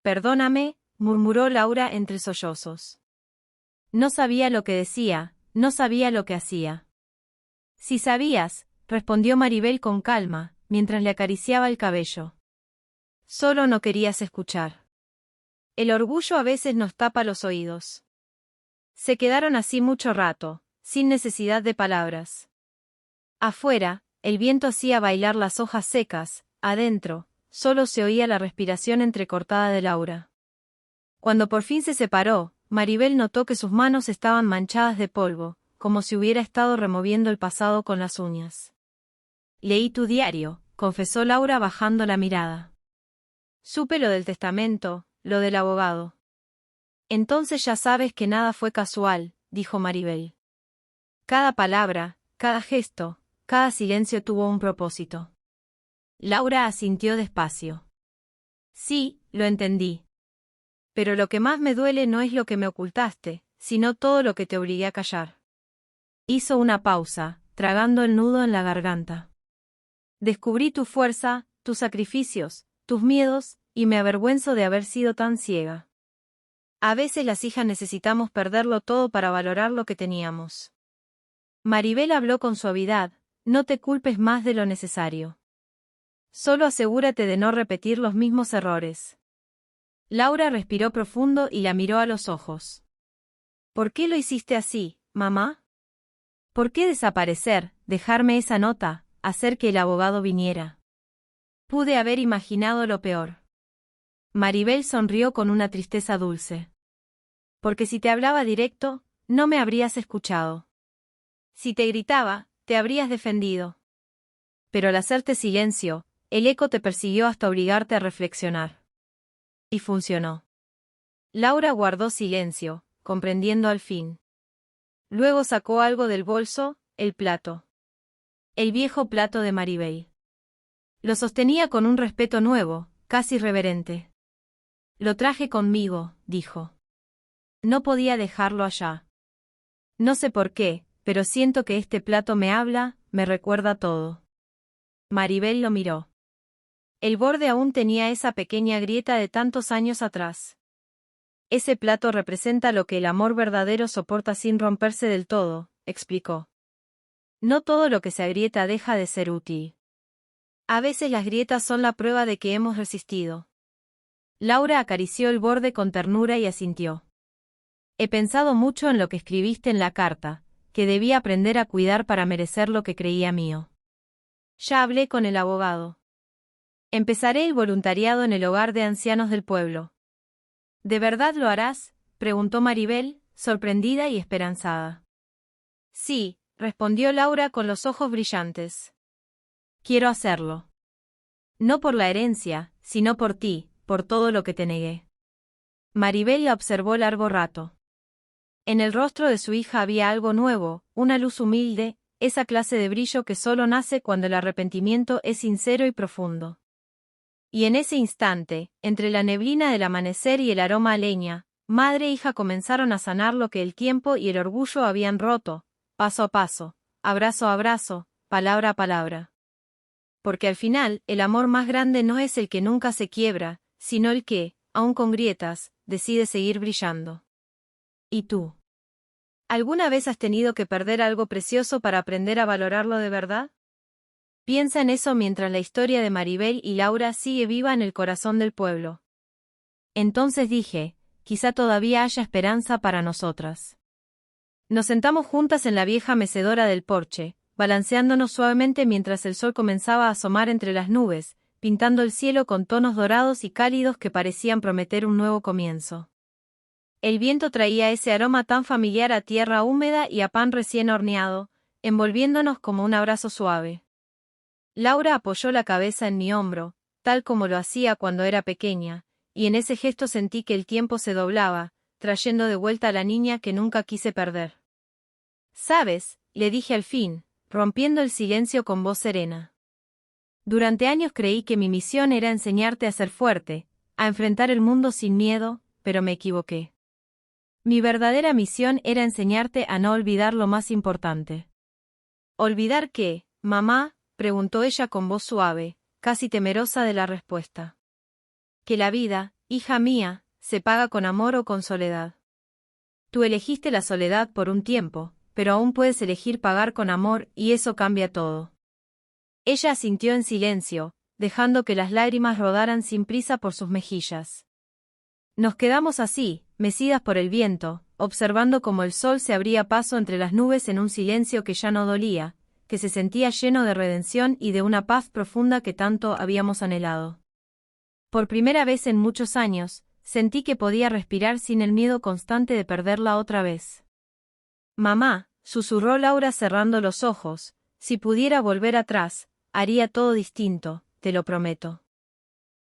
«Perdóname», murmuró Laura entre sollozos. No sabía lo que decía, no sabía lo que hacía. «Si sabías», respondió Maribel con calma, mientras le acariciaba el cabello. «Solo no querías escuchar. El orgullo a veces nos tapa los oídos». Se quedaron así mucho rato, sin necesidad de palabras. Afuera, el viento hacía bailar las hojas secas, adentro, solo se oía la respiración entrecortada de Laura. Cuando por fin se separó, Maribel notó que sus manos estaban manchadas de polvo, como si hubiera estado removiendo el pasado con las uñas. «Leí tu diario», confesó Laura bajando la mirada. «Supe lo del testamento, lo del abogado». «Entonces ya sabes que nada fue casual», dijo Maribel. «Cada palabra, cada gesto, cada silencio tuvo un propósito». Laura asintió despacio. «Sí, lo entendí. Pero lo que más me duele no es lo que me ocultaste, sino todo lo que te obligué a callar». Hizo una pausa, tragando el nudo en la garganta. «Descubrí tu fuerza, tus sacrificios, tus miedos, y me avergüenzo de haber sido tan ciega. A veces las hijas necesitamos perderlo todo para valorar lo que teníamos». Maribel habló con suavidad, «No te culpes más de lo necesario. Solo asegúrate de no repetir los mismos errores». Laura respiró profundo y la miró a los ojos. «¿Por qué lo hiciste así, mamá? ¿Por qué desaparecer, dejarme esa nota, hacer que el abogado viniera? Pude haber imaginado lo peor». Maribel sonrió con una tristeza dulce. «Porque si te hablaba directo, no me habrías escuchado. Si te gritaba, te habrías defendido. Pero al hacerte silencio, el eco te persiguió hasta obligarte a reflexionar. Y funcionó». Laura guardó silencio, comprendiendo al fin. Luego sacó algo del bolso, el plato. El viejo plato de Maribel. Lo sostenía con un respeto nuevo, casi reverente. «Lo traje conmigo», dijo. «No podía dejarlo allá. No sé por qué, pero siento que este plato me habla, me recuerda todo». Maribel lo miró. El borde aún tenía esa pequeña grieta de tantos años atrás. «Ese plato representa lo que el amor verdadero soporta sin romperse del todo», explicó. «No todo lo que se agrieta deja de ser útil. A veces las grietas son la prueba de que hemos resistido. Laura acarició el borde con ternura y asintió. He pensado mucho en lo que escribiste en la carta, que debía aprender a cuidar para merecer lo que creía mío. Ya hablé con el abogado. Empezaré el voluntariado en el hogar de ancianos del pueblo. ¿De verdad lo harás?, preguntó Maribel, sorprendida y esperanzada. Sí, respondió Laura con los ojos brillantes. Quiero hacerlo. No por la herencia, sino por ti, por todo lo que te negué. Maribel la observó largo rato. En el rostro de su hija había algo nuevo, una luz humilde, esa clase de brillo que solo nace cuando el arrepentimiento es sincero y profundo. Y en ese instante, entre la neblina del amanecer y el aroma a leña, madre e hija comenzaron a sanar lo que el tiempo y el orgullo habían roto, paso a paso, abrazo a abrazo, palabra a palabra. Porque al final, el amor más grande no es el que nunca se quiebra, sino el que, aun con grietas, decide seguir brillando. ¿Y tú? ¿Alguna vez has tenido que perder algo precioso para aprender a valorarlo de verdad? Piensa en eso mientras la historia de Maribel y Laura sigue viva en el corazón del pueblo. Entonces dije, quizá todavía haya esperanza para nosotras. Nos sentamos juntas en la vieja mecedora del porche, balanceándonos suavemente mientras el sol comenzaba a asomar entre las nubes, pintando el cielo con tonos dorados y cálidos que parecían prometer un nuevo comienzo. El viento traía ese aroma tan familiar a tierra húmeda y a pan recién horneado, envolviéndonos como un abrazo suave. Laura apoyó la cabeza en mi hombro, tal como lo hacía cuando era pequeña, y en ese gesto sentí que el tiempo se doblaba, trayendo de vuelta a la niña que nunca quise perder. «¿Sabes?», le dije al fin, rompiendo el silencio con voz serena. «Durante años creí que mi misión era enseñarte a ser fuerte, a enfrentar el mundo sin miedo, pero me equivoqué. Mi verdadera misión era enseñarte a no olvidar lo más importante». «¿Olvidar qué, mamá?», preguntó ella con voz suave, casi temerosa de la respuesta. «Que la vida, hija mía, se paga con amor o con soledad. Tú elegiste la soledad por un tiempo, pero aún puedes elegir pagar con amor y eso cambia todo». Ella asintió en silencio, dejando que las lágrimas rodaran sin prisa por sus mejillas. Nos quedamos así, mecidas por el viento, observando cómo el sol se abría paso entre las nubes en un silencio que ya no dolía, que se sentía lleno de redención y de una paz profunda que tanto habíamos anhelado. Por primera vez en muchos años, sentí que podía respirar sin el miedo constante de perderla otra vez. «Mamá», susurró Laura cerrando los ojos, «si pudiera volver atrás, haría todo distinto, te lo prometo».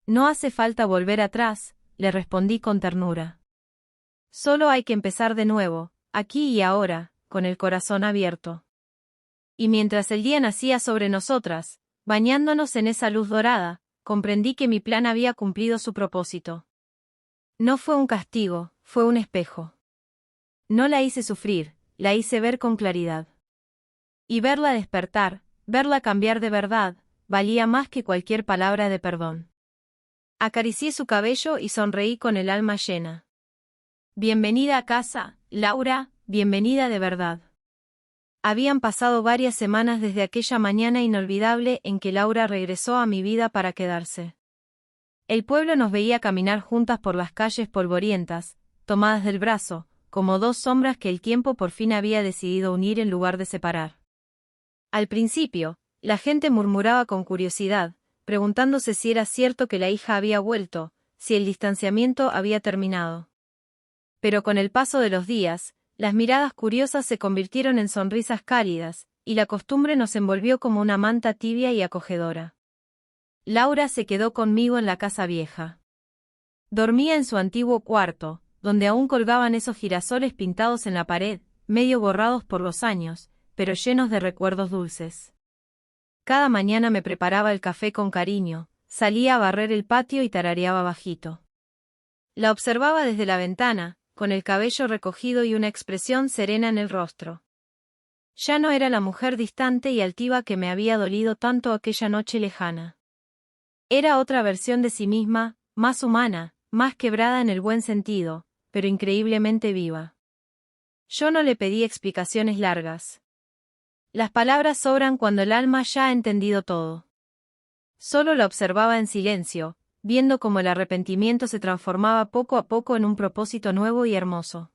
«No hace falta volver atrás», le respondí con ternura. «Solo hay que empezar de nuevo, aquí y ahora, con el corazón abierto». Y mientras el día nacía sobre nosotras, bañándonos en esa luz dorada, comprendí que mi plan había cumplido su propósito. No fue un castigo, fue un espejo. No la hice sufrir, la hice ver con claridad. Y verla despertar, verla cambiar de verdad, valía más que cualquier palabra de perdón. Acaricié su cabello y sonreí con el alma llena. «Bienvenida a casa, Laura, bienvenida de verdad». Habían pasado varias semanas desde aquella mañana inolvidable en que Laura regresó a mi vida para quedarse. El pueblo nos veía caminar juntas por las calles polvorientas, tomadas del brazo, como dos sombras que el tiempo por fin había decidido unir en lugar de separar. Al principio, la gente murmuraba con curiosidad, preguntándose si era cierto que la hija había vuelto, si el distanciamiento había terminado. Pero con el paso de los días, las miradas curiosas se convirtieron en sonrisas cálidas, y la costumbre nos envolvió como una manta tibia y acogedora. Laura se quedó conmigo en la casa vieja. Dormía en su antiguo cuarto, donde aún colgaban esos girasoles pintados en la pared, medio borrados por los años, pero llenos de recuerdos dulces. Cada mañana me preparaba el café con cariño, salía a barrer el patio y tarareaba bajito. La observaba desde la ventana, con el cabello recogido y una expresión serena en el rostro. Ya no era la mujer distante y altiva que me había dolido tanto aquella noche lejana. Era otra versión de sí misma, más humana, más quebrada en el buen sentido, pero increíblemente viva. Yo no le pedí explicaciones largas. Las palabras sobran cuando el alma ya ha entendido todo. Solo la observaba en silencio, viendo cómo el arrepentimiento se transformaba poco a poco en un propósito nuevo y hermoso.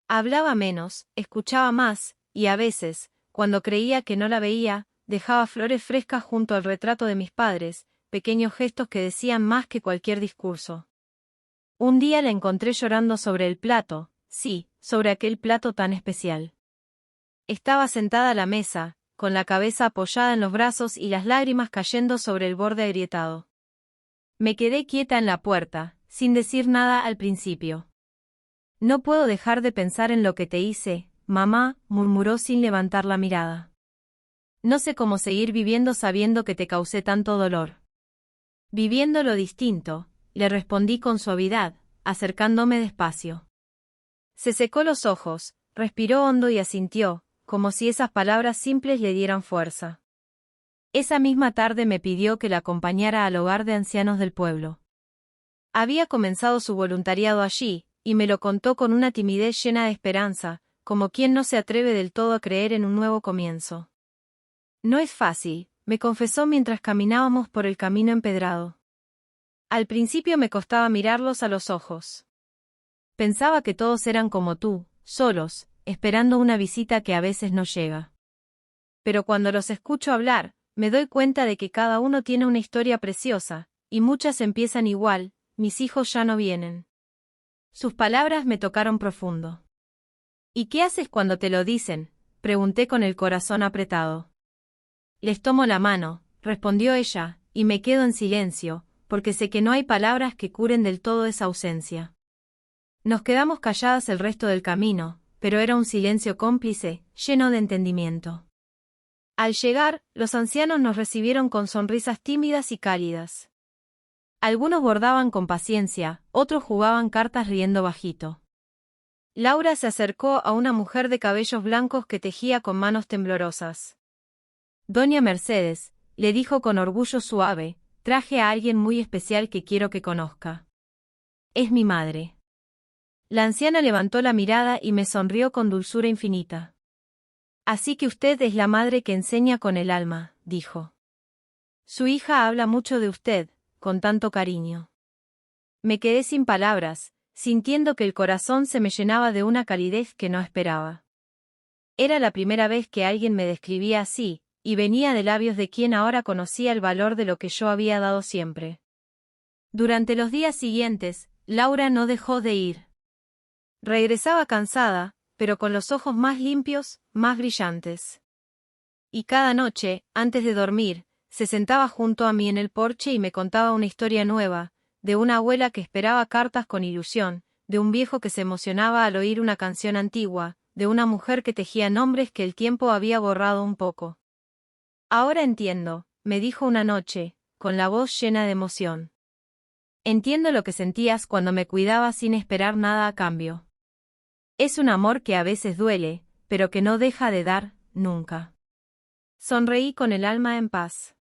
Hablaba menos, escuchaba más, y a veces, cuando creía que no la veía, dejaba flores frescas junto al retrato de mis padres, pequeños gestos que decían más que cualquier discurso. Un día la encontré llorando sobre el plato, sí, sobre aquel plato tan especial. Estaba sentada a la mesa, con la cabeza apoyada en los brazos y las lágrimas cayendo sobre el borde agrietado. Me quedé quieta en la puerta, sin decir nada al principio. No puedo dejar de pensar en lo que te hice, mamá, murmuró sin levantar la mirada. No sé cómo seguir viviendo sabiendo que te causé tanto dolor. Viviendo lo distinto, le respondí con suavidad, acercándome despacio. Se secó los ojos, respiró hondo y asintió, como si esas palabras simples le dieran fuerza. Esa misma tarde me pidió que la acompañara al hogar de ancianos del pueblo. Había comenzado su voluntariado allí, y me lo contó con una timidez llena de esperanza, como quien no se atreve del todo a creer en un nuevo comienzo. No es fácil, me confesó mientras caminábamos por el camino empedrado. Al principio me costaba mirarlos a los ojos. Pensaba que todos eran como tú, solos, esperando una visita que a veces no llega. Pero cuando los escucho hablar, me doy cuenta de que cada uno tiene una historia preciosa, y muchas empiezan igual, mis hijos ya no vienen. Sus palabras me tocaron profundo. ¿Y qué haces cuando te lo dicen?, pregunté con el corazón apretado. Les tomo la mano, respondió ella, y me quedo en silencio, porque sé que no hay palabras que curen del todo esa ausencia. Nos quedamos calladas el resto del camino, pero era un silencio cómplice, lleno de entendimiento. Al llegar, los ancianos nos recibieron con sonrisas tímidas y cálidas. Algunos bordaban con paciencia, otros jugaban cartas riendo bajito. Laura se acercó a una mujer de cabellos blancos que tejía con manos temblorosas. Doña Mercedes, le dijo con orgullo suave, traje a alguien muy especial que quiero que conozca. Es mi madre. La anciana levantó la mirada y me sonrió con dulzura infinita. Así que usted es la madre que enseña con el alma, dijo. Su hija habla mucho de usted, con tanto cariño. Me quedé sin palabras, sintiendo que el corazón se me llenaba de una calidez que no esperaba. Era la primera vez que alguien me describía así, y venía de labios de quien ahora conocía el valor de lo que yo había dado siempre. Durante los días siguientes, Laura no dejó de ir. Regresaba cansada, pero con los ojos más limpios, más brillantes. Y cada noche, antes de dormir, se sentaba junto a mí en el porche y me contaba una historia nueva, de una abuela que esperaba cartas con ilusión, de un viejo que se emocionaba al oír una canción antigua, de una mujer que tejía nombres que el tiempo había borrado un poco. Ahora entiendo, me dijo una noche, con la voz llena de emoción. Entiendo lo que sentías cuando me cuidabas sin esperar nada a cambio. Es un amor que a veces duele, pero que no deja de dar, nunca. Sonreí con el alma en paz.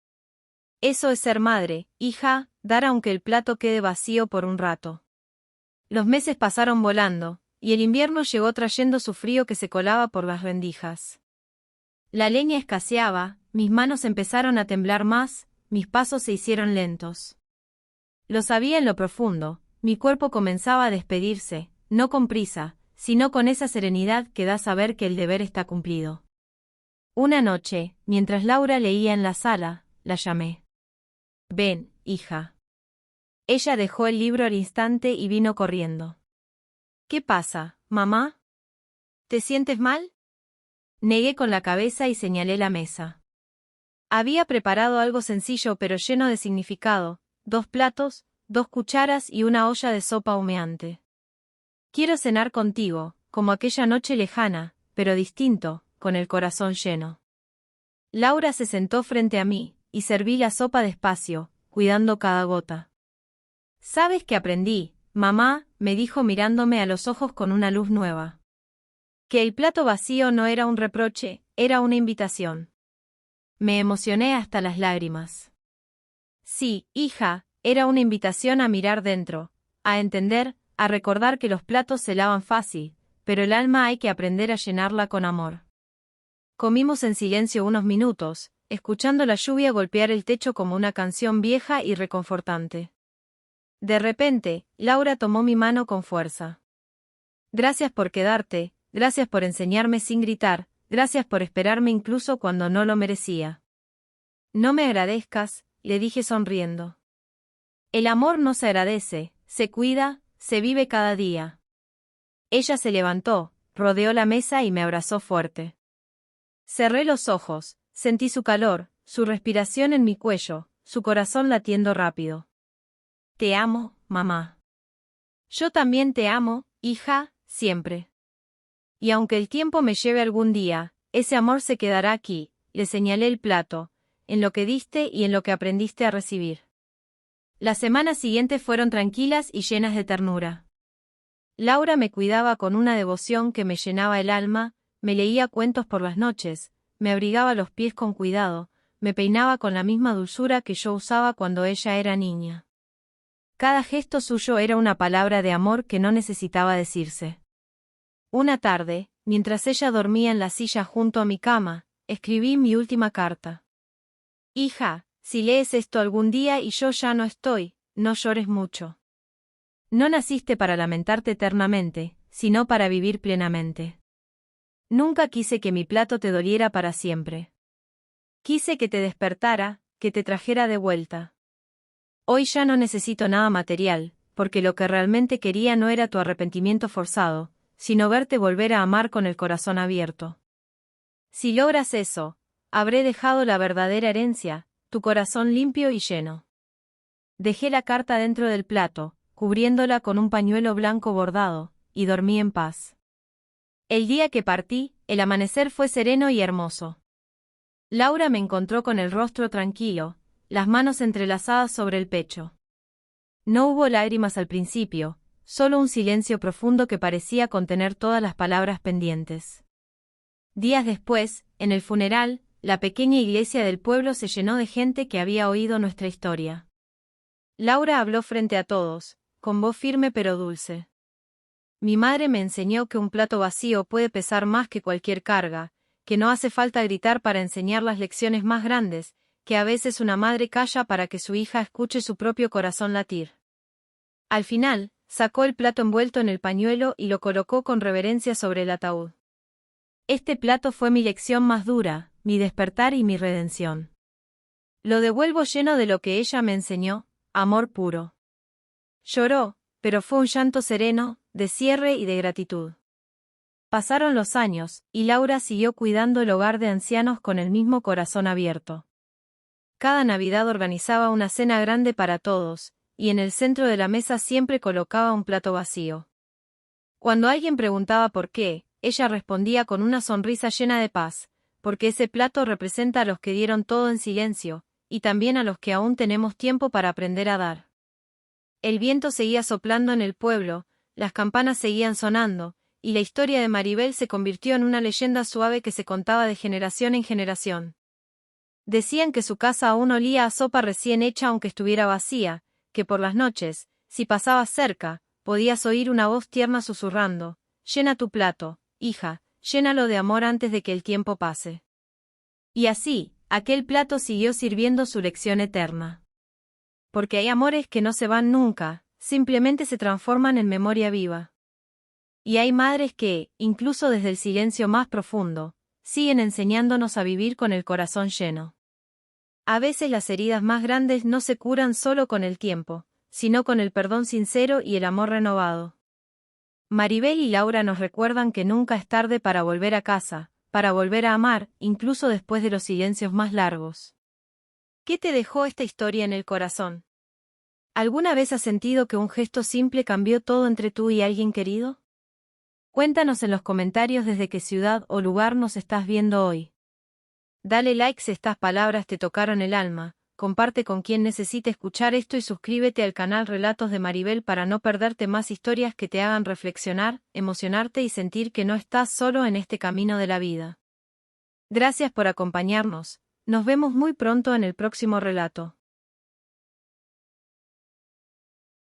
Eso es ser madre, hija, dar aunque el plato quede vacío por un rato. Los meses pasaron volando, y el invierno llegó trayendo su frío que se colaba por las rendijas. La leña escaseaba, mis manos empezaron a temblar más, mis pasos se hicieron lentos. Lo sabía en lo profundo, mi cuerpo comenzaba a despedirse, no con prisa, sino con esa serenidad que da saber que el deber está cumplido. Una noche, mientras Laura leía en la sala, la llamé. Ven, hija. Ella dejó el libro al instante y vino corriendo. ¿Qué pasa, mamá? ¿Te sientes mal? Negué con la cabeza y señalé la mesa. Había preparado algo sencillo pero lleno de significado, 2 platos, 2 cucharas y una olla de sopa humeante. Quiero cenar contigo, como aquella noche lejana, pero distinto, con el corazón lleno. Laura se sentó frente a mí, y serví la sopa despacio, cuidando cada gota. ¿Sabes qué aprendí, mamá?, me dijo mirándome a los ojos con una luz nueva. Que el plato vacío no era un reproche, era una invitación. Me emocioné hasta las lágrimas. Sí, hija, era una invitación a mirar dentro, a entender, a recordar que los platos se lavan fácil, pero el alma hay que aprender a llenarla con amor. Comimos en silencio unos minutos, escuchando la lluvia golpear el techo como una canción vieja y reconfortante. De repente, Laura tomó mi mano con fuerza. Gracias por quedarte, gracias por enseñarme sin gritar, gracias por esperarme incluso cuando no lo merecía. No me agradezcas, le dije sonriendo. El amor no se agradece, se cuida, se vive cada día. Ella se levantó, rodeó la mesa y me abrazó fuerte. Cerré los ojos, sentí su calor, su respiración en mi cuello, su corazón latiendo rápido. Te amo, mamá. Yo también te amo, hija, siempre. Y aunque el tiempo me lleve algún día, ese amor se quedará aquí, le señalé el plato, en lo que diste y en lo que aprendiste a recibir. Las semanas siguientes fueron tranquilas y llenas de ternura. Laura me cuidaba con una devoción que me llenaba el alma, me leía cuentos por las noches, me abrigaba los pies con cuidado, me peinaba con la misma dulzura que yo usaba cuando ella era niña. Cada gesto suyo era una palabra de amor que no necesitaba decirse. Una tarde, mientras ella dormía en la silla junto a mi cama, escribí mi última carta. Hija, si lees esto algún día y yo ya no estoy, no llores mucho. No naciste para lamentarte eternamente, sino para vivir plenamente. Nunca quise que mi plato te doliera para siempre. Quise que te despertara, que te trajera de vuelta. Hoy ya no necesito nada material, porque lo que realmente quería no era tu arrepentimiento forzado, sino verte volver a amar con el corazón abierto. Si logras eso, habré dejado la verdadera herencia, tu corazón limpio y lleno. Dejé la carta dentro del plato, cubriéndola con un pañuelo blanco bordado, y dormí en paz. El día que partí, el amanecer fue sereno y hermoso. Laura me encontró con el rostro tranquilo, las manos entrelazadas sobre el pecho. No hubo lágrimas al principio, solo un silencio profundo que parecía contener todas las palabras pendientes. Días después, en el funeral, la pequeña iglesia del pueblo se llenó de gente que había oído nuestra historia. Laura habló frente a todos, con voz firme pero dulce. Mi madre me enseñó que un plato vacío puede pesar más que cualquier carga, que no hace falta gritar para enseñar las lecciones más grandes, que a veces una madre calla para que su hija escuche su propio corazón latir. Al final, sacó el plato envuelto en el pañuelo y lo colocó con reverencia sobre el ataúd. Este plato fue mi lección más dura, mi despertar y mi redención. Lo devuelvo lleno de lo que ella me enseñó, amor puro. Lloró, pero fue un llanto sereno, de cierre y de gratitud. Pasaron los años, y Laura siguió cuidando el hogar de ancianos con el mismo corazón abierto. Cada Navidad organizaba una cena grande para todos, y en el centro de la mesa siempre colocaba un plato vacío. Cuando alguien preguntaba por qué, ella respondía con una sonrisa llena de paz, porque ese plato representa a los que dieron todo en silencio, y también a los que aún tenemos tiempo para aprender a dar. El viento seguía soplando en el pueblo, las campanas seguían sonando, y la historia de Maribel se convirtió en una leyenda suave que se contaba de generación en generación. Decían que su casa aún olía a sopa recién hecha aunque estuviera vacía, que por las noches, si pasabas cerca, podías oír una voz tierna susurrando: «Llena tu plato, hija, llénalo de amor antes de que el tiempo pase». Y así, aquel plato siguió sirviendo su lección eterna. Porque hay amores que no se van nunca, simplemente se transforman en memoria viva. Y hay madres que, incluso desde el silencio más profundo, siguen enseñándonos a vivir con el corazón lleno. A veces las heridas más grandes no se curan solo con el tiempo, sino con el perdón sincero y el amor renovado. Maribel y Laura nos recuerdan que nunca es tarde para volver a casa, para volver a amar, incluso después de los silencios más largos. ¿Qué te dejó esta historia en el corazón? ¿Alguna vez has sentido que un gesto simple cambió todo entre tú y alguien querido? Cuéntanos en los comentarios desde qué ciudad o lugar nos estás viendo hoy. Dale like si estas palabras te tocaron el alma, comparte con quien necesite escuchar esto y suscríbete al canal Relatos de Maribel para no perderte más historias que te hagan reflexionar, emocionarte y sentir que no estás solo en este camino de la vida. Gracias por acompañarnos, nos vemos muy pronto en el próximo relato.